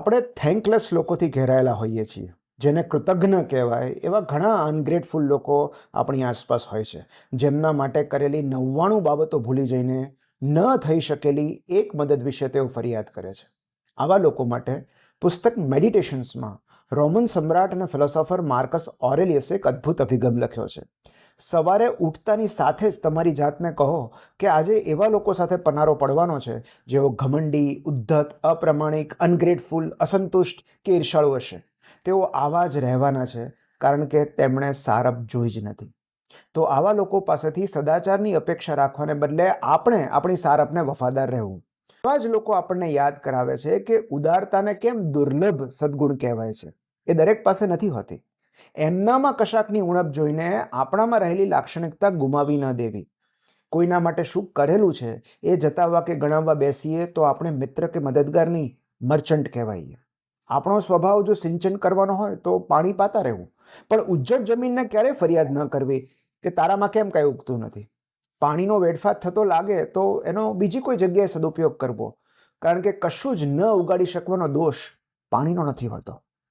આપણે થેન્કલેસ લોકોથી ઘેરાયેલા હોઈએ છીએ, જેને કૃતજ્ઞ કહેવાય એવા ઘણા અનગ્રેટફુલ લોકો આપણી આસપાસ હોય છે, જેમના માટે કરેલી 99 બાબતો ભૂલી જઈને ન થઈ શકેલી એક મદદ વિશે તેઓ ફરિયાદ કરે છે. આવા લોકો માટે પુસ્તક મેડિટેશન્સમાં રોમન સમ્રાટ અને ફિલોસોફર માર્કસ ઓરેલિયસે એક અદ્ભુત અભિગમ લખ્યો છે. સવારે ઉઠતાની સાથે જ તમારી જાતને કહો કે આજે એવા લોકો સાથે પનારો પડવાનો છે જેઓ ઘમંડી, ઉદ્ધત, અપ્રામાણિક, અનગ્રેટફુલ, અસંતુષ્ટ કે ઈર્ષાળુ હશે. તેઓ આવા જ રહેવાના છે, કારણ કે તેમણે સારપ જોઈ જ નથી. તો આવા લોકો પાસેથી સદાચારની અપેક્ષા રાખવાને બદલે આપણે આપણી સારપને વફાદાર રહેવું. એવા જ લોકો આપણને યાદ કરાવે છે કે ઉદારતાને કેમ દુર્લભ સદ્ગુણ કહેવાય છે. એ દરેક પાસે નથી હોતી. એમનામાં કશાકની ઉણપ જોઈને આપણામાં રહેલી લાક્ષણિકતા ગુમાવી ન દેવી. કોઈના માટે શું કરેલું છે એ જતાવવા કે ગણાવવા બેસીએ તો આપણે મિત્ર કે મદદગાર નહીં, મર્ચન્ટ કહેવાઈએ. આપણો સ્વભાવ જો સિંચન કરવાનો હોય તો પાણી પાતા રહેવું, પણ ઉજ્જડ જમીનને ક્યારેય ફરિયાદ ન કરવી કે તારામાં કેમ કાંઈ ઉગતું નથી. પાણીનો વેડફાટ થતો લાગે તો એનો બીજી કોઈ જગ્યાએ સદુપયોગ કરવો, કારણ કે કશું જ ન ઉગાડી શકવાનો દોષ પાણીનો નથી હોતો.